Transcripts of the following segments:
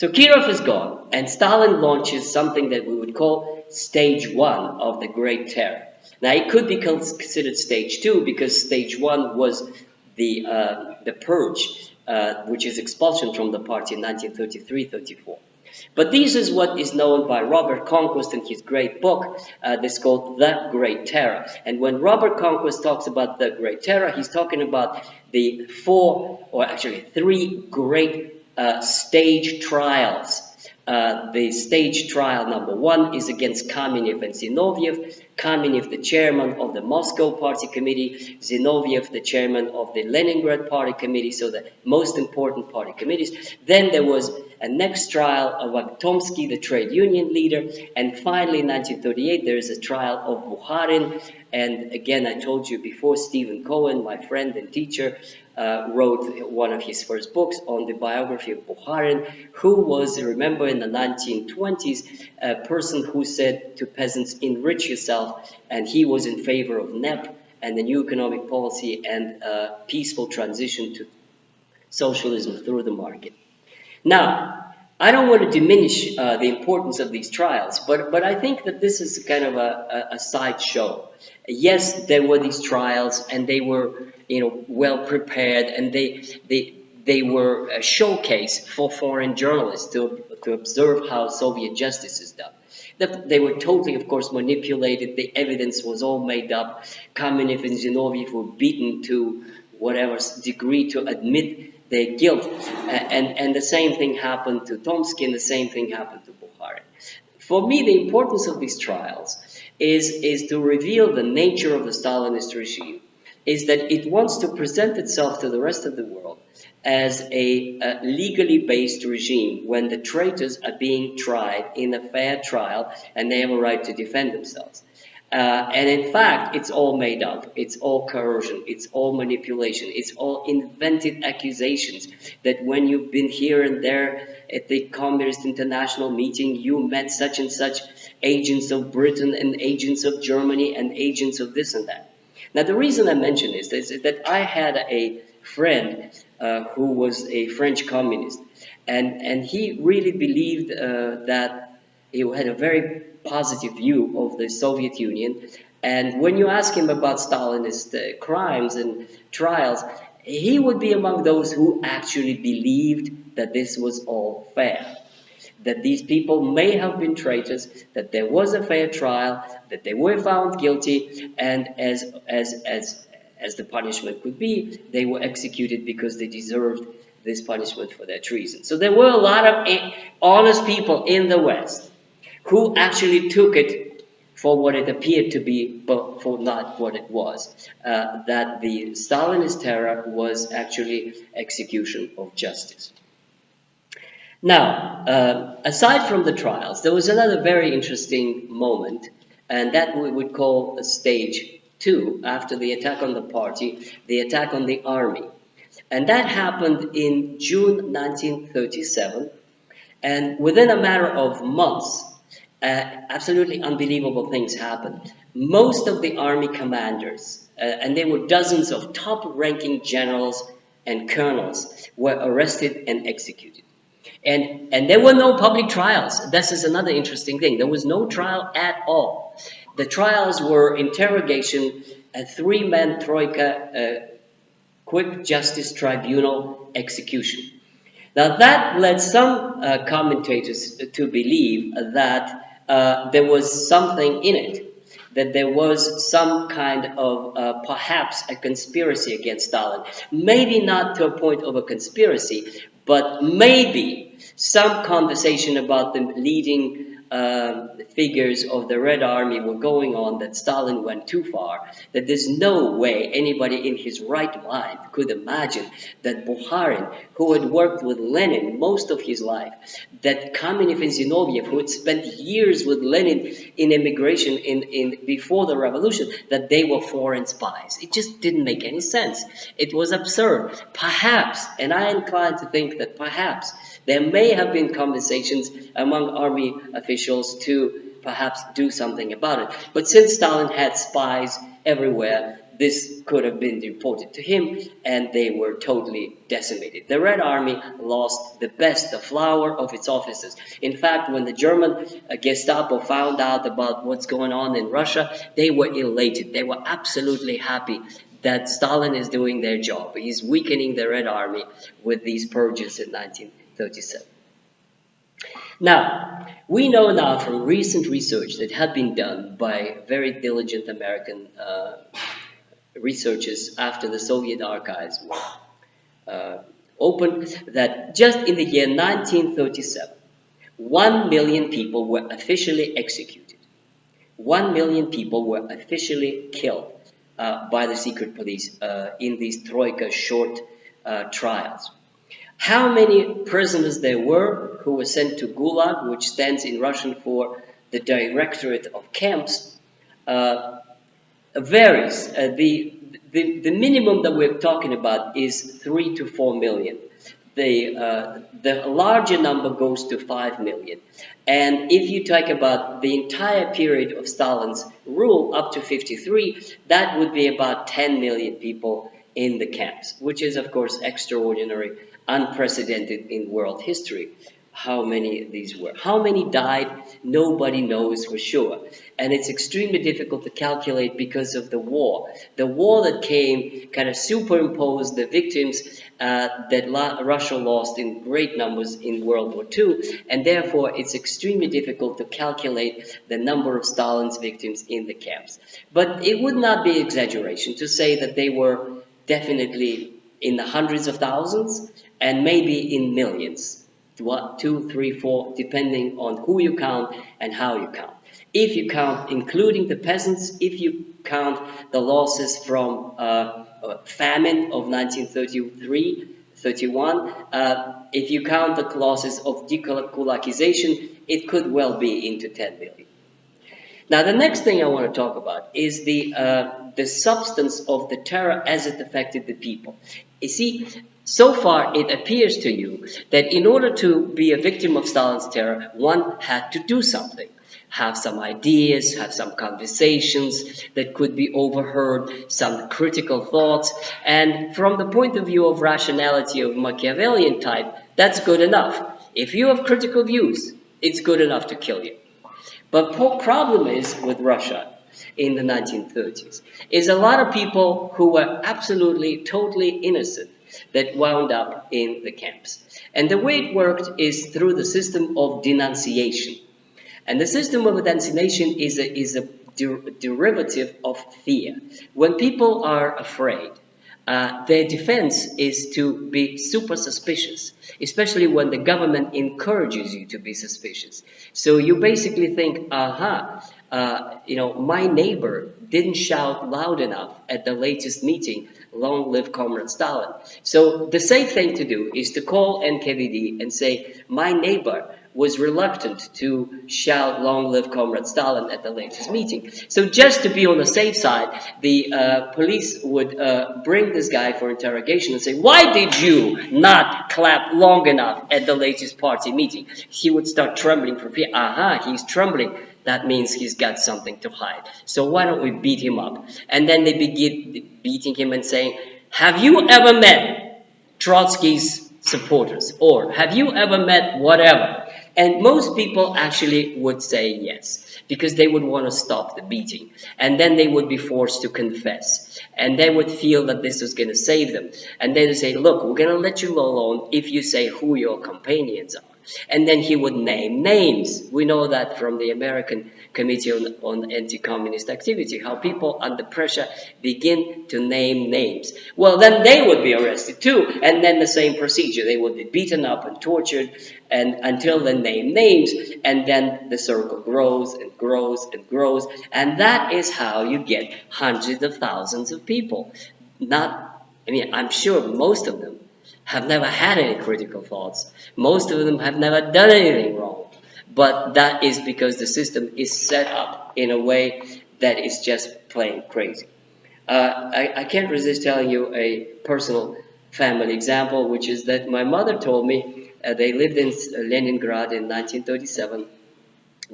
So Kirov is gone, and Stalin launches something that we would call stage one of the Great Terror. Now, it could be considered stage two because stage one was the purge, which is expulsion from the party in 1933-34. But this is what is known by Robert Conquest in his great book, that's called The Great Terror. And when Robert Conquest talks about the Great Terror, he's talking about the three great stage trials. The stage trial number one is against Kamenev and Zinoviev. Kamenev, the chairman of the Moscow Party Committee, Zinoviev, the chairman of the Leningrad Party Committee, so the most important party committees. Then there was a next trial of Akhtomsky, the trade union leader, and finally in 1938 there is a trial of Bukharin. And again, I told you before, Stephen Cohen, my friend and teacher, wrote one of his first books on the biography of Bukharin, who was, remember, in the 1920s, a person who said to peasants, enrich yourself, and he was in favor of NEP and the new economic policy and peaceful transition to socialism through the market. Now, I don't want to diminish the importance of these trials, but I think that this is kind of a sideshow. Yes, there were these trials, and they were, well prepared, and they were a showcase for foreign journalists to observe how Soviet justice is done. They were totally, of course, manipulated. The evidence was all made up. Kamenev and Zinoviev were beaten to whatever degree to admit their guilt. And the same thing happened to Tomsky, and the same thing happened to Bukharin. For me, the importance of these trials is to reveal the nature of the Stalinist regime, is that it wants to present itself to the rest of the world as a legally based regime when the traitors are being tried in a fair trial and they have a right to defend themselves. And in fact, it's all made up. It's all coercion. It's all manipulation. It's all invented accusations that when you've been here and there at the Communist International meeting, you met such and such agents of Britain and agents of Germany and agents of this and that. Now, the reason I mention this is that I had a friend who was a French communist, and he really believed that he had a very positive view of the Soviet Union. And when you ask him about Stalinist crimes and trials, he would be among those who actually believed that this was all fair, that these people may have been traitors, that there was a fair trial, that they were found guilty, and as the punishment could be, they were executed because they deserved this punishment for their treason. So there were a lot of honest people in the West who actually took it for what it appeared to be, but for not what it was. That the Stalinist terror was actually execution of justice. Now, aside from the trials, there was another very interesting moment, and that we would call a stage two, after the attack on the party, the attack on the army. And that happened in June 1937, and within a matter of months, absolutely unbelievable things happened. Most of the army commanders, and there were dozens of top-ranking generals and colonels, were arrested and executed. And there were no public trials. This is another interesting thing. There was no trial at all. The trials were interrogation, a three-man troika, quick justice tribunal execution. Now that led some commentators to believe that there was something in it, that there was some kind of perhaps a conspiracy against Stalin. Maybe not to a point of a conspiracy, but maybe some conversation about the leading figures of the Red Army were going on, that Stalin went too far, that there's no way anybody in his right mind could imagine that Bukharin, who had worked with Lenin most of his life, that Kamenev and Zinoviev, who had spent years with Lenin in emigration before the revolution, that they were foreign spies. It just didn't make any sense. It was absurd. Perhaps, and I incline to think that perhaps, there may have been conversations among army officials to perhaps do something about it. But since Stalin had spies everywhere, this could have been reported to him, and they were totally decimated. The Red Army lost the best, the flower of its officers. In fact, when the German Gestapo found out about what's going on in Russia, they were elated. They were absolutely happy that Stalin is doing their job. He's weakening the Red Army with these purges in 1937. Now, we know now from recent research that had been done by very diligent American researchers after the Soviet archives were opened, that just in the year 1937, 1 million people were officially executed. 1 million people were officially killed by the secret police in these Troika short trials. How many prisoners there were who were sent to Gulag, which stands in Russian for the Directorate of Camps, varies. The minimum that we're talking about is 3 to 4 million. The larger number goes to 5 million. And if you talk about the entire period of Stalin's rule up to 53, that would be about 10 million people in the camps, which is, of course, extraordinary, unprecedented in world history. How many these were. How many died, nobody knows for sure. And it's extremely difficult to calculate because of the war. The war that came kind of superimposed the victims that Russia lost in great numbers in World War II. And therefore, it's extremely difficult to calculate the number of Stalin's victims in the camps. But it would not be exaggeration to say that they were definitely in the hundreds of thousands and maybe in millions. 1, 2, 3, 4, depending on who you count and how you count. If you count including the peasants, if you count the losses from famine of 1933, 31, if you count the losses of dekulakization, it could well be into 10 million. Now, the next thing I want to talk about is the substance of the terror as it affected the people. You see, so far it appears to you that in order to be a victim of Stalin's terror, one had to do something. Have some ideas, have some conversations that could be overheard, some critical thoughts. And from the point of view of rationality of Machiavellian type, that's good enough. If you have critical views, it's good enough to kill you. But the problem is with Russia in the 1930s is a lot of people who were absolutely, totally innocent that wound up in the camps. And the way it worked is through the system of denunciation. And the system of denunciation is a derivative of fear. When people are afraid, their defense is to be super suspicious, especially when the government encourages you to be suspicious. So you basically think, my neighbor didn't shout loud enough at the latest meeting, long live Comrade Stalin. So the safe thing to do is to call NKVD and say, my neighbor was reluctant to shout long live Comrade Stalin at the latest meeting. So just to be on the safe side, the police would bring this guy for interrogation and say, why did you not clap long enough at the latest party meeting? He would start trembling from fear. He's trembling. That means he's got something to hide. So why don't we beat him up? And then they begin beating him and saying, have you ever met Trotsky's supporters? Or have you ever met whatever? And most people actually would say yes, because they would want to stop the beating. And then they would be forced to confess. And they would feel that this was going to save them. And they would say, look, we're going to let you alone if you say who your companions are. And then he would name names. We know that from the American Committee on Anti-Communist Activity, how people under pressure begin to name names. Well, then they would be arrested too, and then the same procedure. They would be beaten up and tortured and until they name names, and then the circle grows and grows and grows, and that is how you get hundreds of thousands of people. I'm sure most of them have never had any critical thoughts. Most of them have never done anything wrong. But that is because the system is set up in a way that is just plain crazy. I can't resist telling you a personal family example, which is that my mother told me they lived in Leningrad in 1937.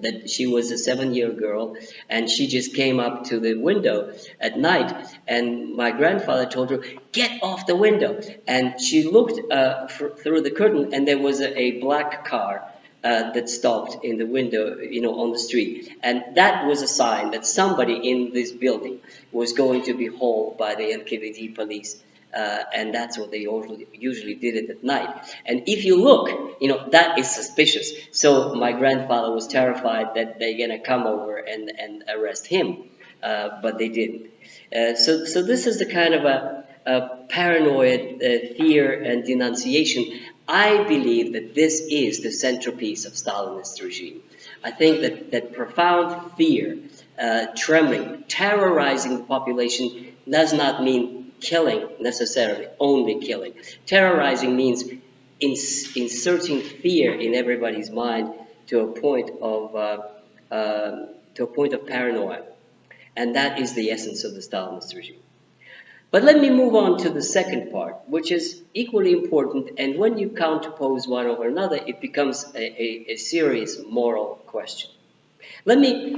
that she was a 7-year girl, and she just came up to the window at night, and my grandfather told her, "Get off the window." And she looked through the curtain, and there was a black car that stopped in the window, on the street. And that was a sign that somebody in this building was going to be hauled by the NKVD police. And that's what they usually did it at night. And if you look, that is suspicious. So my grandfather was terrified that they're gonna come over and arrest him, but they didn't. So this is the kind of a paranoid fear and denunciation. I believe that this is the centerpiece of Stalinist regime. I think that profound fear, trembling, terrorizing the population does not mean killing necessarily, only killing. Terrorizing means inserting fear in everybody's mind to a point of paranoia, and that is the essence of the Stalinist regime. But let me move on to the second part, which is equally important, and when you counterpose one over another, it becomes a serious moral question. Let me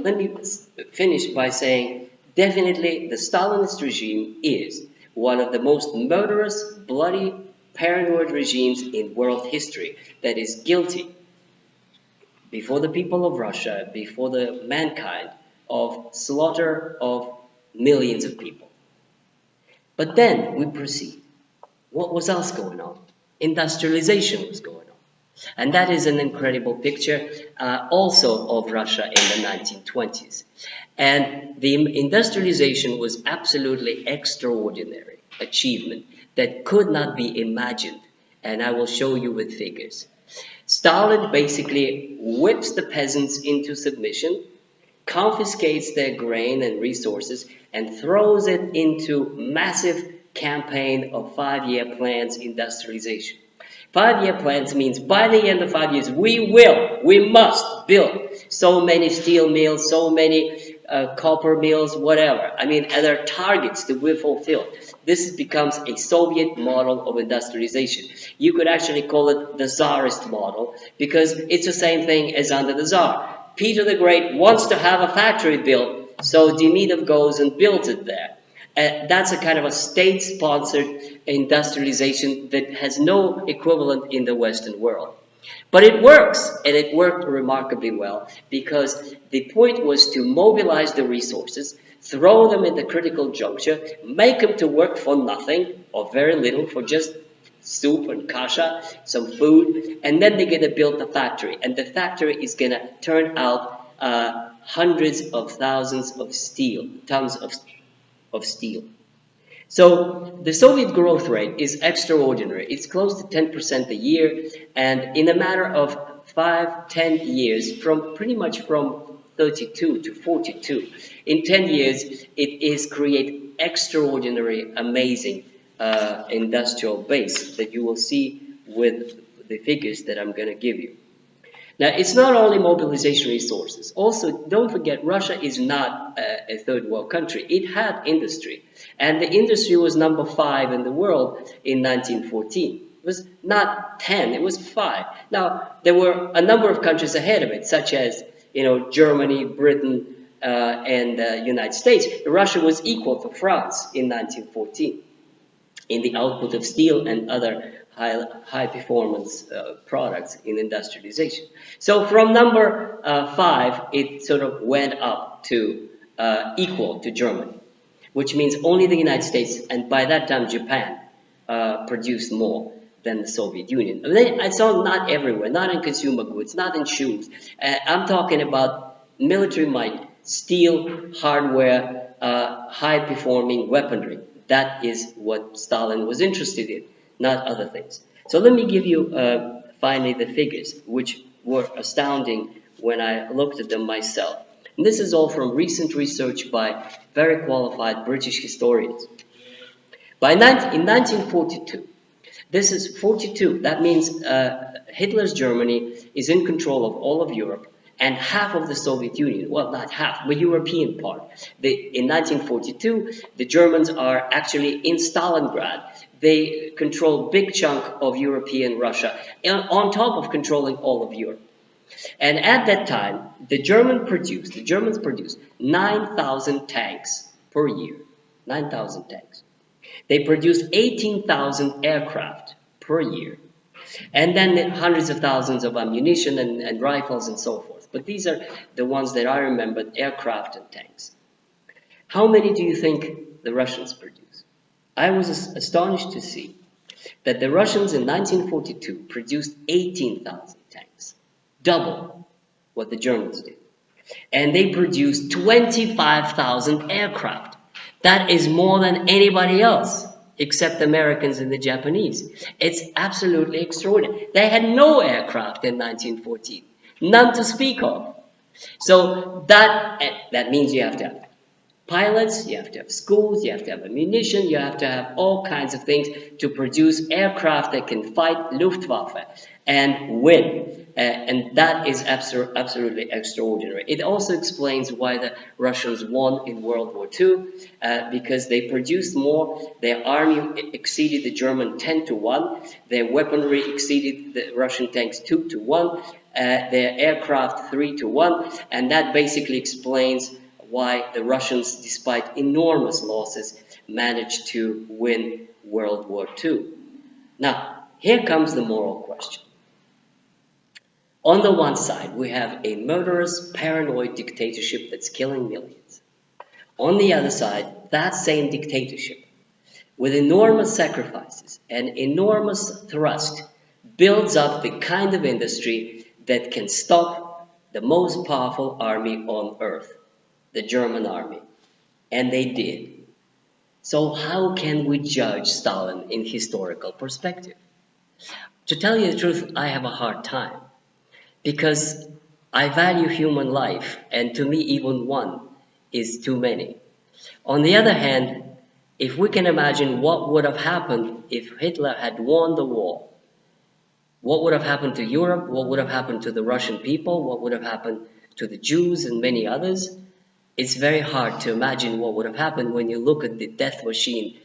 finish by saying, definitely the Stalinist regime is one of the most murderous, bloody, paranoid regimes in world history that is guilty before the people of Russia, before the mankind, of slaughter of millions of people. But then we proceed. What was else going on? Industrialization was going on. And that is an incredible picture also of Russia in the 1920s. And the industrialization was absolutely extraordinary achievement that could not be imagined. And I will show you with figures. Stalin basically whips the peasants into submission, confiscates their grain and resources, and throws it into massive campaign of 5-year plans industrialization. 5-year plans means by the end of 5 years, we must build so many steel mills, so many copper mills, whatever. I mean, there are targets to be fulfilled. This becomes a Soviet model of industrialization. You could actually call it the Tsarist model because it's the same thing as under the Tsar. Peter the Great wants to have a factory built, so Demidov goes and builds it there. That's a kind of a state-sponsored industrialization that has no equivalent in the Western world. But it works, and it worked remarkably well, because the point was to mobilize the resources, throw them at the critical juncture, make them to work for nothing, or very little, for just soup and kasha, some food, and then they're going to build the factory. And the factory is going to turn out hundreds of thousands of tons of steel. So the Soviet growth rate is extraordinary. It's close to 10% a year, and in a matter of 5-10 years, pretty much from 32 to 42, in 10 years, it is create extraordinary, amazing industrial base that you will see with the figures that I'm going to give you. Now, it's not only mobilization resources. Also, don't forget, Russia is not a third world country. It had industry. And the industry was number 5 in the world in 1914. It was not 10, it was 5. Now, there were a number of countries ahead of it, such as, Germany, Britain, and the United States. Russia was equal to France in 1914 in the output of steel and other high performance products in industrialization. So from number 5, it sort of went up to equal to Germany, which means only the United States, and by that time Japan, produced more than the Soviet Union. I saw not everywhere, not in consumer goods, not in shoes. I'm talking about military might, steel, hardware, high performing weaponry. That is what Stalin was interested in, not other things. So let me give you finally the figures, which were astounding when I looked at them myself. And this is all from recent research by very qualified British historians. In 1942, this is 42, that means Hitler's Germany is in control of all of Europe and half of the Soviet Union. Well, not half, but European part. In 1942, the Germans are actually in Stalingrad. They control a big chunk of European Russia, on top of controlling all of Europe. And at that time, the Germans produced 9,000 tanks per year. 9,000 tanks. They produced 18,000 aircraft per year. And then hundreds of thousands of ammunition and rifles and so forth. But these are the ones that I remember, aircraft and tanks. How many do you think the Russians produced? I was astonished to see that the Russians in 1942 produced 18,000 tanks, double what the Germans did. And they produced 25,000 aircraft. That is more than anybody else, except Americans and the Japanese. It's absolutely extraordinary. They had no aircraft in 1914, none to speak of. So that means you have to have pilots, you have to have schools, you have to have ammunition, you have to have all kinds of things to produce aircraft that can fight Luftwaffe and win. And that is absolutely extraordinary. It also explains why the Russians won in World War II, because they produced more, their army exceeded the German 10 to 1, their weaponry exceeded the Russian tanks 2 to 1, their aircraft 3 to 1, and that basically explains why the Russians, despite enormous losses, managed to win World War II. Now, here comes the moral question. On the one side, we have a murderous, paranoid dictatorship that's killing millions. On the other side, that same dictatorship, with enormous sacrifices and enormous thrust, builds up the kind of industry that can stop the most powerful army on earth, the German army. And they did. So how can we judge Stalin in historical perspective? To tell you the truth, I have a hard time, because I value human life, and to me even one is too many. On the other hand, if we can imagine what would have happened if Hitler had won the war, what would have happened to Europe, what would have happened to the Russian people, what would have happened to the Jews and many others, it's very hard to imagine what would have happened when you look at the death machine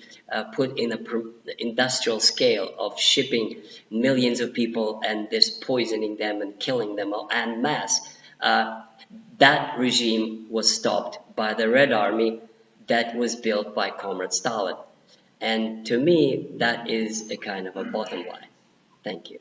put in an industrial scale of shipping millions of people and just poisoning them and killing them en masse. That regime was stopped by the Red Army that was built by Comrade Stalin. And to me, that is a kind of a bottom line. Thank you.